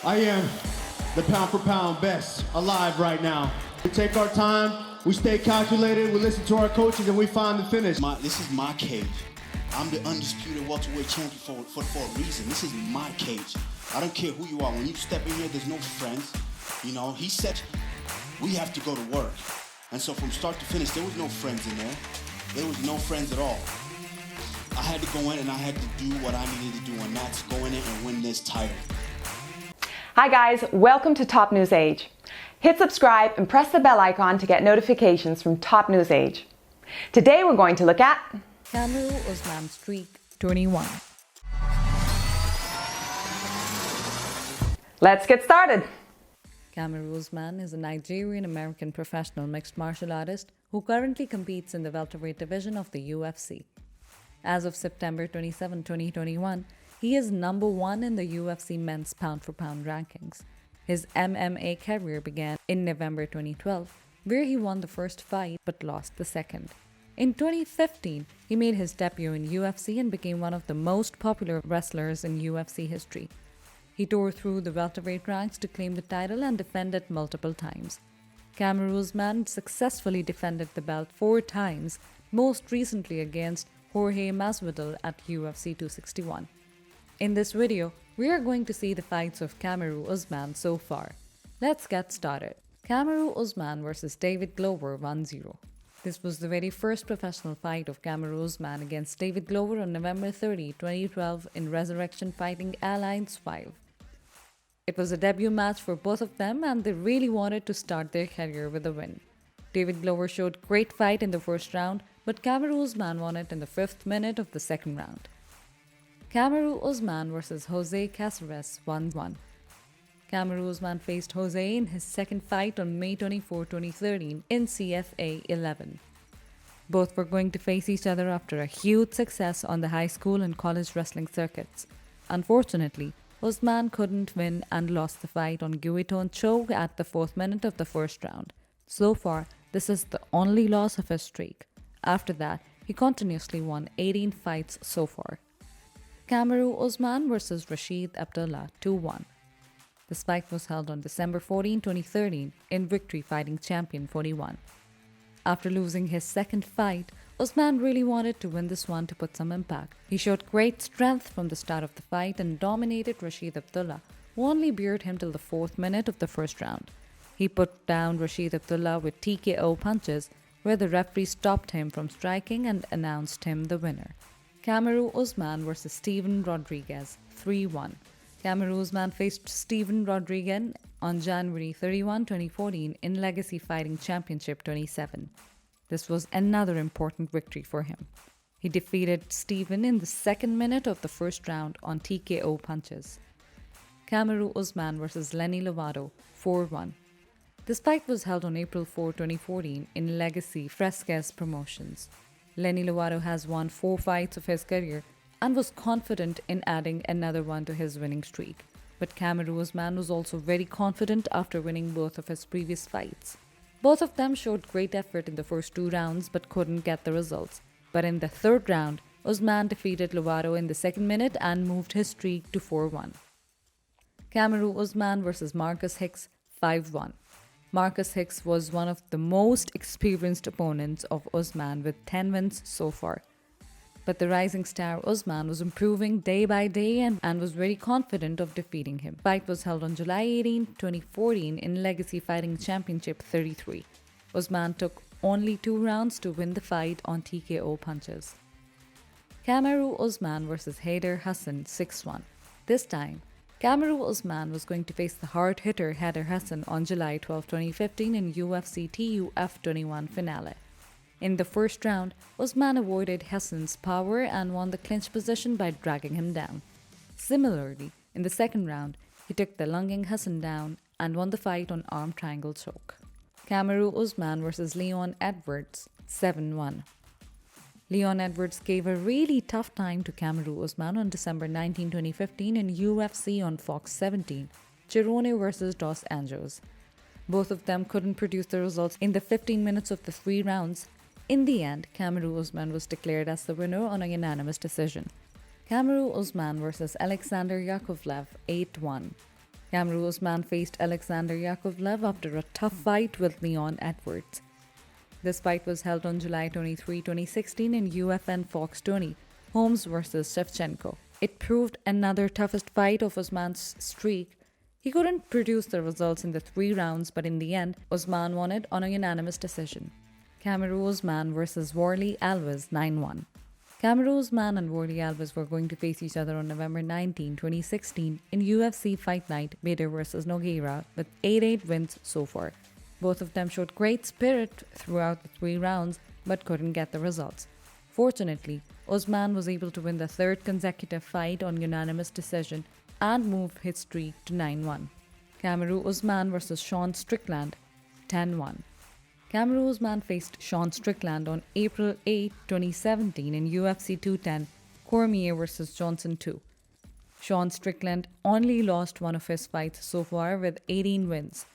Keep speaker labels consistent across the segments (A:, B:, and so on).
A: I am the pound for pound best alive right now. We take our time, we stay calculated, we listen to our coaches, and we find the finish.
B: This is my cage. I'm the undisputed welterweight champion for a reason. This is my cage. I don't care who you are. When you step in here, there's no friends. You know, he said we have to go to work. And so from start to finish, there was no friends in there. There was no friends at all. I had to go in and I had to do what I needed to do, and that's go in and win this title.
C: Hi guys, welcome to TopNewsage. Hit subscribe and press the bell icon to get notifications from TopNewsage. Today we're going to look at
D: Kamaru Usman streak 21.
C: Let's get started.
D: Kamaru Usman is a Nigerian-American professional mixed martial artist who currently competes in the welterweight division of the UFC. As of September 27, 2021, he is number 1 in the UFC men's pound-for-pound rankings. His MMA career began in November 2012, where he won the first fight but lost the second. In 2015, he made his debut in UFC and became one of the most popular wrestlers in UFC history. He tore through the welterweight ranks to claim the title and defend it multiple times. Kamaru Usman successfully defended the belt 4 times, most recently against Jorge Masvidal at UFC 261. In this video, we are going to see the fights of Kamaru Usman so far. Let's get started. Kamaru Usman vs David Glover 1-0. This was the very first professional fight of Kamaru Usman against David Glover on November 30, 2012 in Resurrection Fighting Alliance 5. It was a debut match for both of them and they really wanted to start their career with a win. David Glover showed great fight in the first round, but Kamaru Usman won it in the 5th minute of the second round. Kamaru Usman vs Jose Caceres 1-1. Kamaru Usman faced Jose in his second fight on May 24, 2013 in CFA 11. Both were going to face each other after a huge success on the high school and college wrestling circuits. Unfortunately, Usman couldn't win and lost the fight on guillotine choke at the 4th minute of the first round. So far, this is the only loss of his streak. After that, he continuously won 18 fights so far. Kamaru Usman vs Rashid Abdullah 2-1. This fight was held on December 14, 2013 in Victory Fighting Champion 41. After losing his second fight, Usman really wanted to win this one to put some impact. He showed great strength from the start of the fight and dominated Rashid Abdullah, who only beat him till the 4th minute of the first round. He put down Rashid Abdullah with TKO punches, where the referee stopped him from striking and announced him the winner. Kamaru Usman vs Steven Rodriguez 3-1. Kamaru Usman faced Steven Rodriguez on January 31, 2014 in Legacy Fighting Championship 27. This was another important victory for him. He defeated Steven in the 2nd minute of the first round on TKO punches. Kamaru Usman vs Lenny Lovato 4-1. This fight was held on April 4, 2014 in Legacy Fresquez Promotions. Lenny Lovato has won 4 fights of his career and was confident in adding another one to his winning streak. But Kamaru Usman was also very confident after winning both of his previous fights. Both of them showed great effort in the first 2 rounds but couldn't get the results. But in the 3rd round, Usman defeated Lovato in the 2nd minute and moved his streak to 4-1. Kamaru Usman vs Marcus Hicks 5-1. Marcus Hicks was one of the most experienced opponents of Usman with 10 wins so far. But the rising star Usman was improving day by day and was very confident of defeating him. The fight was held on July 18, 2014 in Legacy Fighting Championship 33. Usman took only 2 rounds to win the fight on TKO punches. Kamaru Usman vs Haider Hassan 6-1. This time, Kamaru Usman was going to face the hard hitter Haider Hassan on July 12, 2015 in UFC TUF 21 finale. In the first round, Usman avoided Hassan's power and won the clinch position by dragging him down. Similarly, in the 2nd round, he took the lunging Hassan down and won the fight on arm triangle choke. Kamaru Usman vs Leon Edwards 7-1. Leon Edwards gave a really tough time to Kamaru Usman on December 19, 2015 in UFC on Fox 17, Cerrone vs Dos Anjos. Both of them couldn't produce the results in the 15 minutes of the 3 rounds. In the end, Kamaru Usman was declared as the winner on a unanimous decision. Kamaru Usman vs Alexander Yakovlev 8-1. Kamaru Usman faced Alexander Yakovlev after a tough fight with Leon Edwards. This fight was held on July 23, 2016 in UFN Fox 20, Holmes vs. Shevchenko. It proved another toughest fight of Usman's streak. He couldn't produce the results in the 3 rounds, but in the end, Usman won it on a unanimous decision. Kamaru Usman vs. Jorge Alves 9-1. Kamaru Usman and Jorge Alves were going to face each other on November 19, 2016 in UFC Fight Night Bader vs. Nogueira with 8-8 wins so far. Both of them showed great spirit throughout the 3 rounds but couldn't get the results. Fortunately, Usman was able to win the 3rd consecutive fight on unanimous decision and move his streak to 9-1. Kamaru Usman vs. Sean Strickland 10-1. Kamaru Usman faced Sean Strickland on April 8, 2017 in UFC 210, Cormier vs. Johnson 2. Sean Strickland only lost one of his fights so far with 18 wins.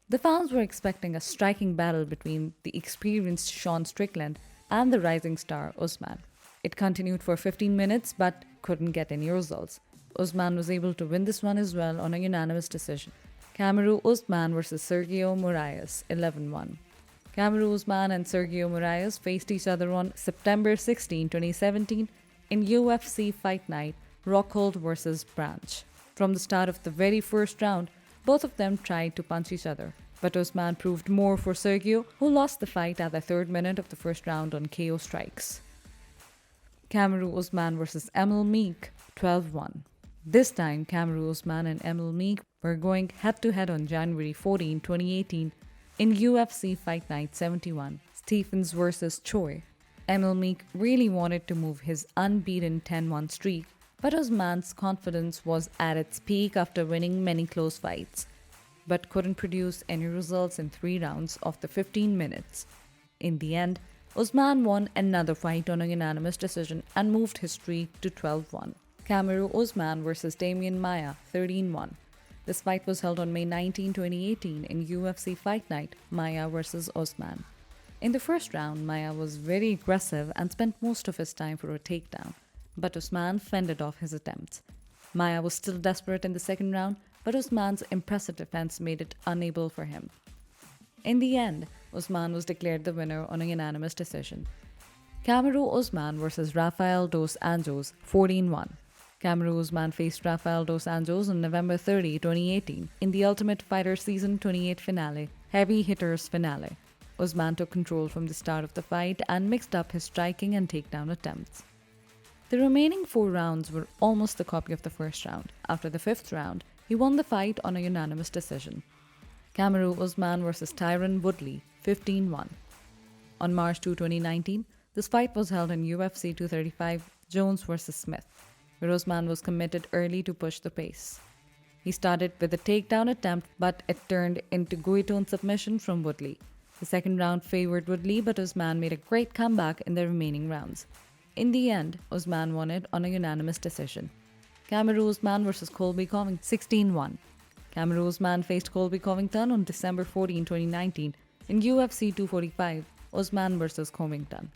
D: The fans were expecting a striking battle between the experienced Sean Strickland and the rising star Usman. It continued for 15 minutes but couldn't get any results. Usman was able to win this one as well on a unanimous decision. Kamaru Usman vs. Sergio Moraes 11-1. Kamaru Usman and Sergio Moraes faced each other on September 16, 2017 in UFC Fight Night Rockhold vs. Branch. From the start of the very first round, both of them tried to punch each other, but Usman proved more for Sergio, who lost the fight at the 3rd minute of the first round on KO strikes. Kamaru Usman vs. Emil Meek 12-1. This time, Kamaru Usman and Emil Meek were going head-to-head on January 14, 2018 in UFC Fight Night 71, Stephens vs. Choi. Emil Meek really wanted to move his unbeaten 10-1 streak, but Usman's confidence was at its peak after winning many close fights, but couldn't produce any results in 3 rounds of the 15 minutes. In the end, Usman won another fight on a unanimous decision and moved his streak to 12-1. Kamaru Usman vs. Damian Maia 13-1. This fight was held on May 19, 2018 in UFC Fight Night, Maia vs. Usman. In the first round, Maia was very aggressive and spent most of his time for a takedown, but Usman fended off his attempts. Maia was still desperate in the second round, but Usman's impressive defense made it unable for him. In the end, Usman was declared the winner on a unanimous decision. Kamaru Usman vs. Rafael dos Anjos 14-1. Kamaru Usman faced Rafael dos Anjos on November 30, 2018 in the Ultimate Fighter Season 28 finale, Heavy Hitters finale. Usman took control from the start of the fight and mixed up his striking and takedown attempts. The remaining 4 rounds were almost the copy of the first round. After the 5th round, he won the fight on a unanimous decision. Kamaru Usman vs. Tyron Woodley 15-1. On March 2, 2019, this fight was held in UFC 235 Jones vs. Smith, where Usman was committed early to push the pace. He started with a takedown attempt, but it turned into guillotine submission from Woodley. The second round favored Woodley, but Usman made a great comeback in the remaining rounds. In the end, Usman won it on a unanimous decision. Kamaru Usman vs. Colby Covington 16-1. Kamaru Usman faced Colby Covington on December 14, 2019 in UFC 245, Usman vs. Covington.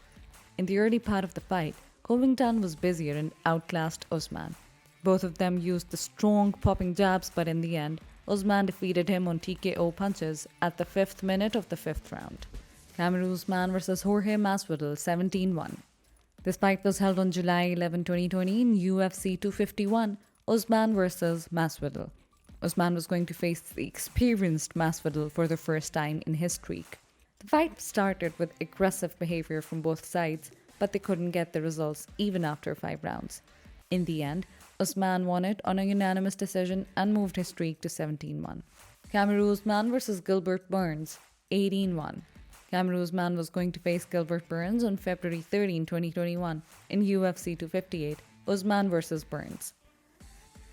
D: In the early part of the fight, Covington was busier and outclassed Usman. Both of them used the strong popping jabs, but in the end, Usman defeated him on TKO punches at the 5th minute of the 5th round. Kamaru Usman vs. Jorge Masvidal 17-1. This fight was held on July 11, 2020 in UFC 251, Usman vs. Masvidal. Usman was going to face the experienced Masvidal for the first time in his streak. The fight started with aggressive behavior from both sides, but they couldn't get the results even after 5 rounds. In the end, Usman won it on a unanimous decision and moved his streak to 17-1. Kamaru Usman vs. Gilbert Burns 18-1. Kamaru Usman was going to face Gilbert Burns on February 13, 2021 in UFC 258, Usman vs. Burns.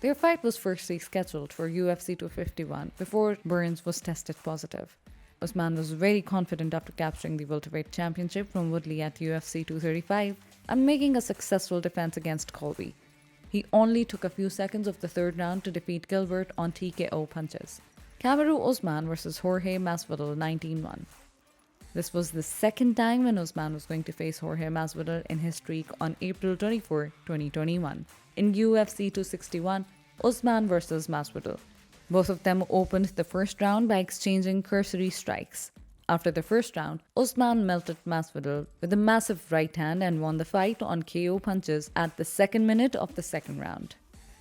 D: Their fight was firstly scheduled for UFC 251 before Burns was tested positive. Usman was very confident after capturing the welterweight championship from Woodley at UFC 235 and making a successful defense against Colby. He only took a few seconds of the 3rd round to defeat Gilbert on TKO punches. Kamaru Usman vs. Jorge Masvidal 19-1. This was the 2nd time when Usman was going to face Jorge Masvidal in his streak on April 24, 2021. In UFC 261, Usman vs. Masvidal. Both of them opened the first round by exchanging cursory strikes. After the first round, Usman melted Masvidal with a massive right hand and won the fight on KO punches at the second minute of the second round.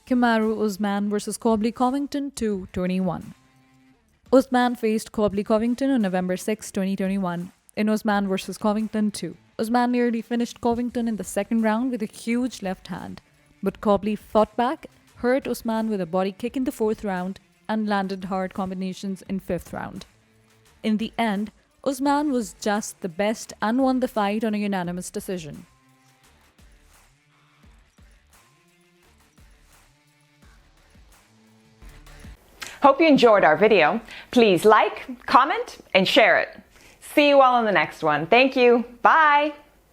D: Kamaru Usman vs. Colby Covington 2-21. Usman faced Colby Covington on November 6, 2021 in Usman vs. Covington 2. Usman nearly finished Covington in the second round with a huge left hand, but Colby fought back, hurt Usman with a body kick in the fourth round, and landed hard combinations in fifth round. In the end, Usman was just the best and won the fight on a unanimous decision.
C: Hope you enjoyed our video. Please like, comment, and share it. See you all in the next one. Thank you. Bye.